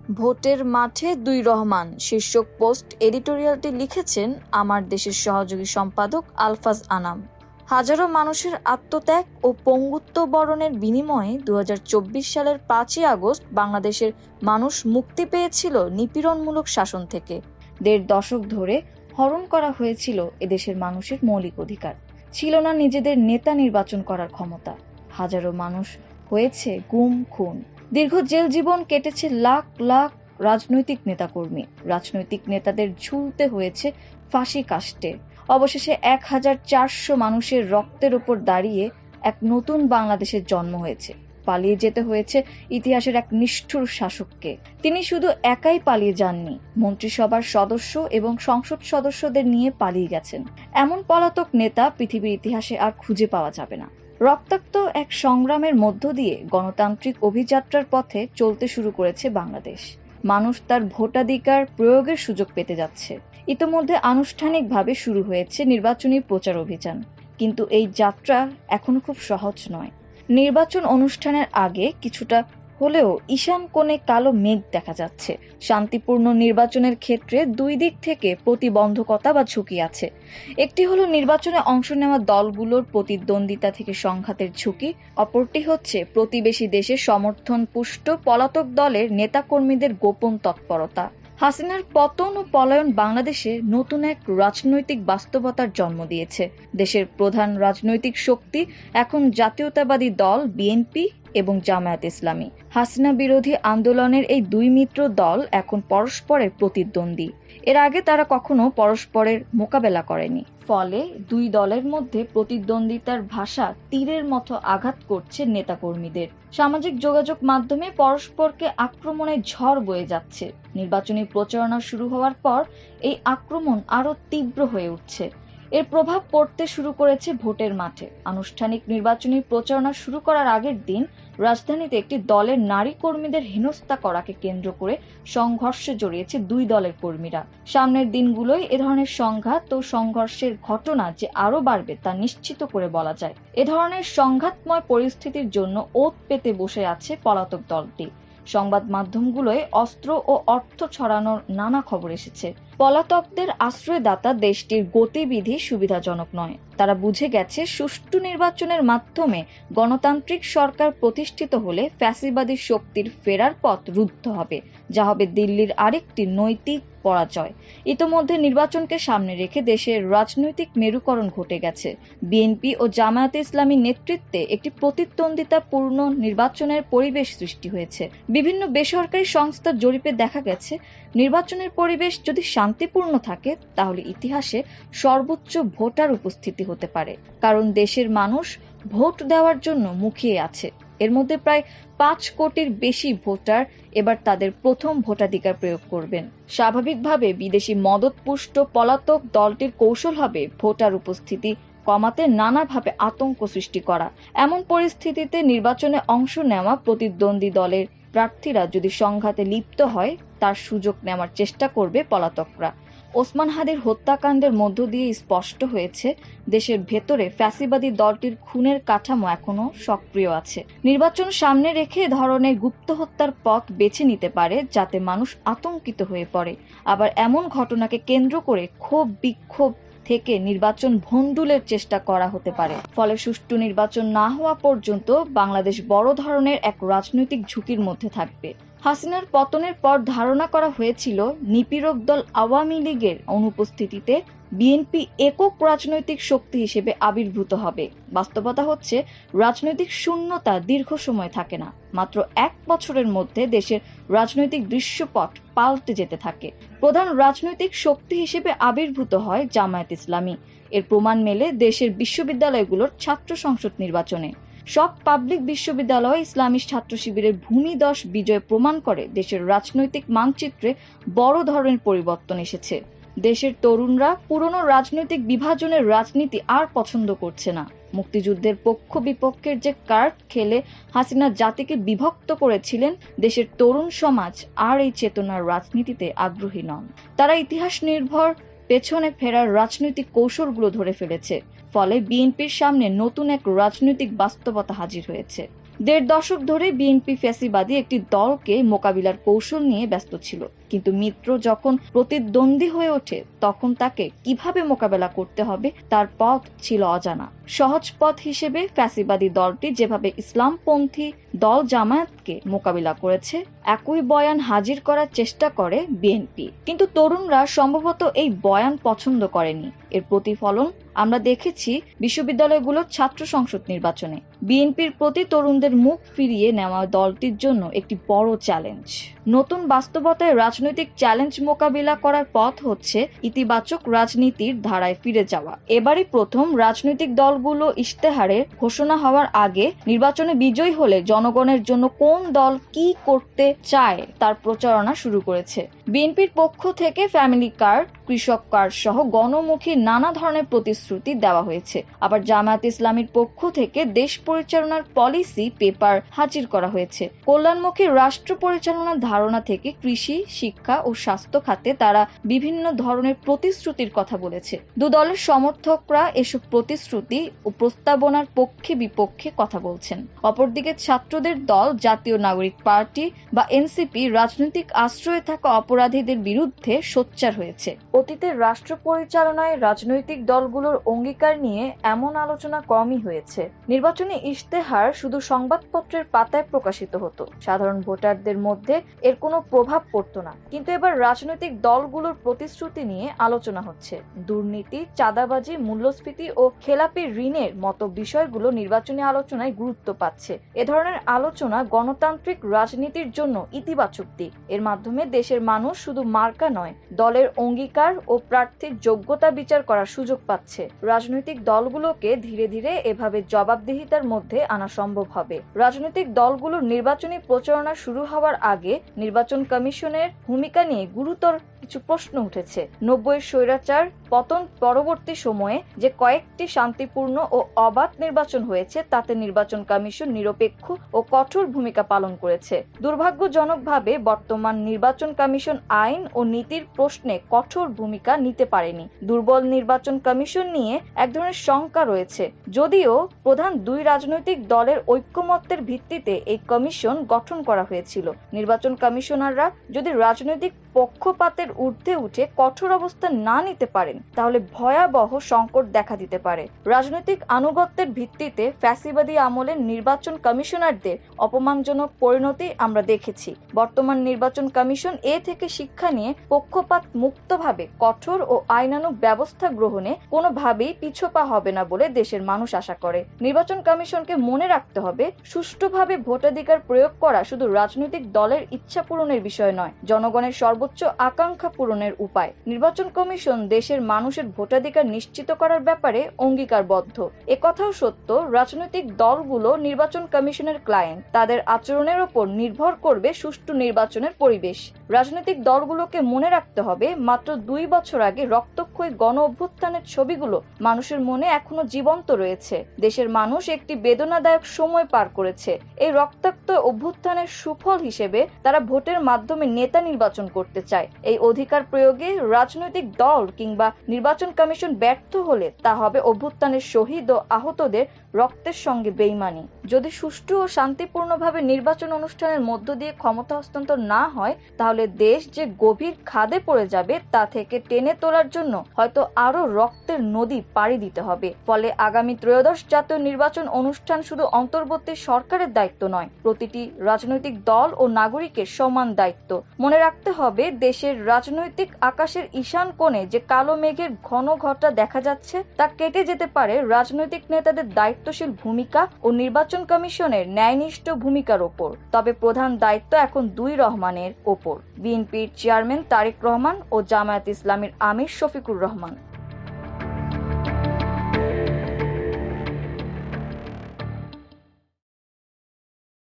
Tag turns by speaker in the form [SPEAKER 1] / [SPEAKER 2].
[SPEAKER 1] ভোটের মাঠে দুই রহমান শীর্ষক পোস্ট এডিটোরিয়ালটি লিখেছেন আমার দেশের সহযোগী সম্পাদক আলফাজ আনাম। হাজারো মানুষের আত্মত্যাগ ও পঙ্গুত্ব বরণের বিনিময়ে 2024 সালের 5ই আগস্ট বাংলাদেশের মানুষ মুক্তি পেয়েছিল নিপীড়নমূলক শাসন থেকে। 1.5 দশক ধরে হরণ করা হয়েছিল এদেশের মানুষের মৌলিক অধিকার। ছিল না নিজেদের নেতা নির্বাচন করার ক্ষমতা। হাজারো মানুষ হয়েছে গুম খুন। দীর্ঘ জেল জীবন কেটেছে লাখ লাখ রাজনৈতিক নেতাকর্মী। রাজনৈতিক নেতাদের ঝুলতে হয়েছে ফাঁসি কাস্টে। অবশেষে 1400 মানুষের রক্তের উপর দাঁড়িয়ে এক নতুন বাংলাদেশের জন্ম হয়েছে। পালিয়ে যেতে হয়েছে ইতিহাসের এক নিষ্ঠুর শাসককে। তিনি শুধু একাই পালিয়ে যাননি, মন্ত্রিসভার সদস্য এবং সংসদ সদস্যদের নিয়ে পালিয়ে গেছেন। এমন পলাতক নেতা পৃথিবীর ইতিহাসে আর খুঁজে পাওয়া যাবে না। রক্তাক্ত এক সংগ্রামের মধ্য দিয়ে গণতান্ত্রিক অভিযাত্রার পথে চলতে শুরু করেছে বাংলাদেশ। মানুষ তার ভোটাধিকার প্রয়োগের সুযোগ পেতে যাচ্ছে। ইতোমধ্যে আনুষ্ঠানিকভাবে শুরু হয়েছে নির্বাচনী প্রচার অভিযান, কিন্তু এই যাত্রা এখনো খুব সহজ নয়। নির্বাচন অনুষ্ঠানের আগে কিছুটা হলেও ঈশান কোণে কালো মেঘ দেখা যাচ্ছে। শান্তিপূর্ণ নির্বাচনের ক্ষেত্রে দুই দিক থেকে প্রতিবন্ধকতা বা ঝুঁকি আছে। একটি হলো নির্বাচনে অংশ নেওয়া দলগুলোর প্রতিদ্বন্দ্বিতা থেকে সংঘাতের ঝুঁকি, অপরটি হচ্ছে প্রতিবেশী দেশের সমর্থন পুষ্ট পলাতক দলের নেতাকর্মীদের গোপন তৎপরতা। হাসিনার পতন ও পলায়ন বাংলাদেশে নতুন এক রাজনৈতিক বাস্তবতার জন্ম দিয়েছে। দেশের প্রধান রাজনৈতিক শক্তি এখন জাতীয়তাবাদী দল বিএনপি এবং জামায়াত ইসলামী। হাসিনা বিরোধী আন্দোলনের এই দুই মিত্র দল এখন পরস্পরের প্রতিদ্বন্দ্বী। এর আগে তারা কখনো পরস্পরের মোকাবেলা করেনি। ফলে দুই দলের মধ্যে প্রতিদ্বন্দ্বিতার ভাষা তীরের মতো আঘাত করছে নেতাকর্মীদের। সামাজিক যোগাযোগ মাধ্যমে পরস্পরকে আক্রমণের ঝড় বয়ে যাচ্ছে। নির্বাচনী প্রচারণা শুরু হওয়ার পর এই আক্রমণ আরো তীব্র হয়ে উঠছে। এর প্রভাব পড়তে শুরু করেছে ভোটের মাঠে। আনুষ্ঠানিক নির্বাচনী প্রচারণা শুরু করার আগের দিন রাজধানীতে একটি দলের নারী কর্মীদের হেনস্থা করাকে কেন্দ্র করে সংঘর্ষে জড়িয়েছে দুই দলের কর্মীরা। সামনের দিনগুলোই এ ধরনের সংঘাত ও সংঘর্ষের ঘটনা যে আরো বাড়বে তা নিশ্চিত করে বলা যায়। এ ধরনের সংঘাতময় পরিস্থিতির জন্য ওত পেতে বসে আছে পলাতক দলটি। সংবাদ মাধ্যমগুলোয় অস্ত্র ও অর্থ ছড়ানোর নানা খবর এসেছে। পলাতকদের আশ্রয়দাতা দেশটির গতিবিধি সুবিধাজনক নয়। তারা বুঝে গেছে সুষ্ঠু নির্বাচনের মাধ্যমে গণতান্ত্রিক সরকার প্রতিষ্ঠিত হলে ফ্যাসিবাদী শক্তির ফেরার পথ রুদ্ধ হবে, যা হবে দিল্লির আরেকটি নৈতিক পরাজয়। ইতোমধ্যে নির্বাচনকে সামনে রেখে দেশের রাজনৈতিক মেরুকরণ ঘটে গেছে। বিএনপি ও জামায়াতে ইসলামীর নেতৃত্বে একটি প্রতিদ্বন্দ্বিতাপূর্ণ নির্বাচনের পরিবেশ সৃষ্টি হয়েছে। বিভিন্ন বেসরকারি সংস্থার জরিপে দেখা গেছে, নির্বাচনের পরিবেশ যদি শান্তিপূর্ণ থাকে তাহলে ইতিহাসে সর্বোচ্চ ভোটার উপস্থিতি হতে পারে। কারণ দেশের মানুষ ভোট দেওয়ার জন্য মুখিয়ে আছে। এর মধ্যে প্রায় 5 কোটির বেশি ভোটার এবার তাদের প্রথম ভোটাধিকার প্রয়োগ করবেন। স্বাভাবিকভাবে বিদেশি মদতপুষ্ট পলাতক দলটির কৌশল হবে ভোটার উপস্থিতি কমাতে নানাভাবে আতঙ্ক সৃষ্টি করা। এমন পরিস্থিতিতে নির্বাচনে অংশ নেওয়া প্রতিদ্বন্দ্বী দলের প্রার্থীরা যদি সংঘাতে লিপ্ত হয় তার সুযোগ নেওয়ার চেষ্টা করবে পলাতকরা। ওসমান হাদির হত্যাকাণ্ডের মধ্য দিয়ে স্পষ্ট হয়েছে, দেশের ভেতরে ফ্যাসিবাদী দলটির খুনের কাঠামো এখনো সক্রিয় আছে। নির্বাচন সামনে রেখে ধরনের গুপ্ত হত্যার পথ বেছে নিতে পারে, যাতে মানুষ আতঙ্কিত হয়ে পড়ে। আবার এমন ঘটনাকে কেন্দ্র করে ক্ষোভ বিক্ষোভ থেকে নির্বাচন ভণ্ডুলের চেষ্টা করা হতে পারে। ফলে সুষ্ঠু নির্বাচন না হওয়া পর্যন্ত বাংলাদেশ বড় ধরনের এক রাজনৈতিক ঝুঁকির মধ্যে থাকবে। হাসিনার পতনের পর ধারণা করা হয়েছিল নিপীড়ক দল আওয়ামী লীগের অনুপস্থিতিতে বিএনপি একক রাজনৈতিক শক্তি হিসেবে আবির্ভূত হবে। বাস্তবতা হচ্ছে রাজনৈতিক শূন্যতা দীর্ঘ সময় থাকে না। মাত্র 1 বছরের মধ্যে দেশের রাজনৈতিক দৃশ্যপট পাল্টে যেতে থাকে। প্রধান রাজনৈতিক শক্তি হিসেবে আবির্ভূত হয় জামায়াত ইসলামী। এর প্রমাণ মেলে দেশের বিশ্ববিদ্যালয়গুলোর ছাত্র সংসদ নির্বাচনে। সব পাবলিক বিশ্ববিদ্যালয় ইসলামী ছাত্র শিবিরের ভূমিদশ বিজয় প্রমাণ করে দেশের রাজনৈতিক মানচিত্রে বড় ধরনের পরিবর্তন এসেছে। দেশের তরুণরা পুরনো রাজনৈতিক বিভাজনের রাজনীতি আর পছন্দ করছে না। মুক্তিযুদ্ধের পক্ষ বিপক্ষের যে কার্ড খেলে হাসিনা জাতিকে বিভক্ত করেছিলেন, দেশের তরুণ সমাজ আর এই চেতনার রাজনীতিতে আগ্রহী নন। তারা ইতিহাস নির্ভর পেছনে ফেরার রাজনৈতিক কৌশলগুলো ধরে ফেলেছে। ফলে বিএনপির সামনে নতুন এক রাজনৈতিক বাস্তবতা হাজির হয়েছে। দেড় দশক ধরে বিএনপি ফ্যাসিবাদী একটি দলকে মোকাবিলার কৌশল নিয়ে ব্যস্ত ছিল, কিন্তু মিত্র যখন প্রতিদ্বন্দ্বী হয়ে ওঠে তখন তাকে কিভাবে মোকাবেলা করতে হবে তার পথ ছিল অজানা। সহজ পথ হিসেবে ফ্যাসিবাদী দলটি যেভাবে ইসলামপন্থী দল জামায়াতকে মোকাবিলা করেছে, একই বয়ান হাজির করার চেষ্টা করে বিএনপি। কিন্তু তরুণরা সম্ভবত এই বয়ান পছন্দ করেনি। এর প্রতিফলন আমরা দেখেছি বিশ্ববিদ্যালয়গুলোর ছাত্র সংসদ নির্বাচনে। বিএনপির প্রতি তরুণদের মুখ ফিরিয়ে নেওয়া দলটির জন্য একটি বড় চ্যালেঞ্জ। নতুন বাস্তবতায় রাজনৈতিক চ্যালেঞ্জ মোকাবিলা করার পথ হচ্ছে ইতিবাচক রাজনীতির ধারায় ফিরে যাওয়া। এবারই প্রথম রাজনৈতিক দলগুলো ইশতেহারে ঘোষণা হওয়ার আগে নির্বাচনে বিজয়ী হলে জনগণের জন্য কোন দল কি করতে চায় তার প্রচারণা শুরু করেছে। বিএনপির পক্ষ থেকে ফ্যামিলি কার্ড, কৃষক কার্ড সহ গণমুখী নানা ধরনের প্রতিশ্রুতি দেওয়া হয়েছে। আবার জামায়াত ইসলামীর পক্ষ থেকে দেশ পরিচালনার পলিসি পেপার হাজির করা হয়েছে। কল্যাণমুখী রাষ্ট্র পরিচালনার ধারণা থেকে কৃষি, শিক্ষা ও স্বাস্থ্য খাতে তারা বিভিন্ন ধরনের প্রতিশ্রুতির কথা বলেছে। দু দলের সমর্থকরা এসব প্রতিশ্রুতি ও প্রস্তাবনার পক্ষে বিপক্ষে কথা বলছেন। অপরদিকে ছাত্রদের দল জাতীয় নাগরিক পার্টি বা এনসিপি রাজনৈতিক আশ্রয়ে থাকা অপরাধীদের বিরুদ্ধে সোচ্চার হয়েছে। অতীতের রাষ্ট্র পরিচালনায় রাজনৈতিক দলগুলোর অঙ্গীকার নিয়ে এমন আলোচনা কমই হয়েছে। নির্বাচনী ইশতেহার শুধু সংবাদপত্রের পাতায় প্রকাশিত হতো, সাধারণ ভোটারদের মধ্যে এর কোনো প্রভাব পড়তো না। কিন্তু এবার রাজনৈতিক দলগুলোর প্রতিশ্রুতি নিয়ে আলোচনা হচ্ছে। দুর্নীতি, চাঁদাবাজি, মূল্যস্ফীতি ও খেলাপি ঋণের মতো বিষয়গুলো নির্বাচনী আলোচনায় গুরুত্ব পাচ্ছে। এ ধরনের আলোচনা গণতান্ত্রিক রাজনীতির জন্য ইতিবাচক দিক। এর মাধ্যমে দেশের মানুষ শুধু মার্কা নয়, দলের অঙ্গীকার ও প্রার্থীর যোগ্যতা বিচার করার সুযোগ পাচ্ছে। রাজনৈতিক দলগুলোকে ধীরে ধীরে এভাবে জবাবদিহিতার মধ্যে আনা সম্ভব হবে। রাজনৈতিক দলগুলোর নির্বাচনী প্রচারণা শুরু হওয়ার আগে নির্বাচন কমিশনের ভূমিকা নিয়ে গুরুতর কিছু প্রশ্ন উঠেছে। 90 স্বৈরাচার পতন পরবর্তী সময়ে যে কয়েকটি শান্তিপূর্ণ ও অবাধ নির্বাচন হয়েছে তাতে নির্বাচন কমিশন নিরপেক্ষ ও কঠোর ভূমিকা পালন করেছে। দুর্ভাগ্যজনকভাবে বর্তমান নির্বাচন কমিশন আইন ও নীতির প্রশ্নে কঠোর ভূমিকা নিতে পারেনি। দুর্বল নির্বাচন কমিশন নিয়ে এক ধরনের শঙ্কা রয়েছে। যদিও প্রধান দুই রাজনৈতিক দলের ঐক্যমত্যের ভিত্তিতে এই কমিশন গঠন করা হয়েছিল। নির্বাচন কমিশনাররা যদি রাজনৈতিক পক্ষপাতের ঊর্ধ্বে উঠে কঠোর অবস্থান না নিতে পারেন তাহলে ভয়াবহ সংকট দেখা দিতে পারে। রাজনৈতিক আনুগত্যের ভিত্তিতে ফ্যাসিবাদী আমলের নির্বাচন কমিশনারদের অপমানজনক পরিণতি আমরা দেখেছি। বর্তমান নির্বাচন কমিশন এ থেকে শিক্ষা নিয়ে পক্ষপাত মুক্তভাবে কঠোর ও আইনানুগ ব্যবস্থা গ্রহণে কোনোভাবেই পিছপা হবে না বলে দেশের মানুষ আশা করে। নির্বাচন কমিশনকে মনে রাখতে হবে, সুষ্ঠুভাবে ভোটাধিকার প্রয়োগ করা শুধু রাজনৈতিক দলের ইচ্ছা পূরণের বিষয় নয়, জনগণের সর্বোচ্চ আকাঙ্ক্ষা পূরণের উপায়। নির্বাচন কমিশন দেশের মানুষের ভোটাধিকার নিশ্চিত করার ব্যাপারে অঙ্গীকারবদ্ধ। একথাও সত্য, রাজনৈতিক দলগুলো নির্বাচন কমিশনের ক্লায়েন্ট। তাদের আচরণের উপর নির্ভর করবে সুষ্ঠু নির্বাচনের পরিবেশ। রাজনৈতিক দলগুলোকে মনে রাখতে হবে, মাত্র 2 বছর আগে রক্তক্ষয়ী গণ অভ্যুত্থানের ছবিগুলো মানুষের মনে এখনো জীবন্ত রয়েছে। দেশের মানুষ একটি বেদনাদায়ক সময় পার করেছে। এই রক্তাক্ত অভ্যুত্থানের সুফল হিসেবে তারা ভোটের মাধ্যমে নেতা নির্বাচন করতে চায়। এই অধিকার প্রয়োগে রাজনৈতিক দল কিংবা নির্বাচন কমিশন ব্যর্থ হলে তা হবে অভ্যুত্থানের শহীদ ও আহতদের রক্তের সঙ্গে বেইমানি। যদি সুষ্ঠু ও শান্তিপূর্ণভাবে নির্বাচন অনুষ্ঠানের মধ্য দিয়ে ক্ষমতা হস্তান্তর না হয় তাহলে দেশ যে গভীর খাদে পড়ে যাবে তা থেকে টেনে তোলার জন্য হয়তো আরো রক্তের নদী পাড়ি দিতে হবে। ফলে আগামী ত্রয়োদশ জাতীয় নির্বাচন অনুষ্ঠান শুধু অন্তর্বর্তী সরকারের দায়িত্ব নয়, প্রতিটি রাজনৈতিক দল ও নাগরিকের সমান দায়িত্ব। মনে রাখতে হবে, দেশের রাজনৈতিক আকাশের ঈশান কোণে যে কালো মেঘের ঘন ঘটা দেখা যাচ্ছে তা কেটে যেতে পারে রাজনৈতিক নেতাদের দায়িত্বশীল ভূমিকা ও নির্বাচন কমিশনের ন্যায়নিষ্ঠ ভূমিকার ওপর। তবে প্রধান দায়িত্ব এখন দুই রহমানের ওপর, বিএনপির চেয়ারম্যান তারেক রহমান ও জামায়াত ইসলামীর আমির শফিকুর রহমান।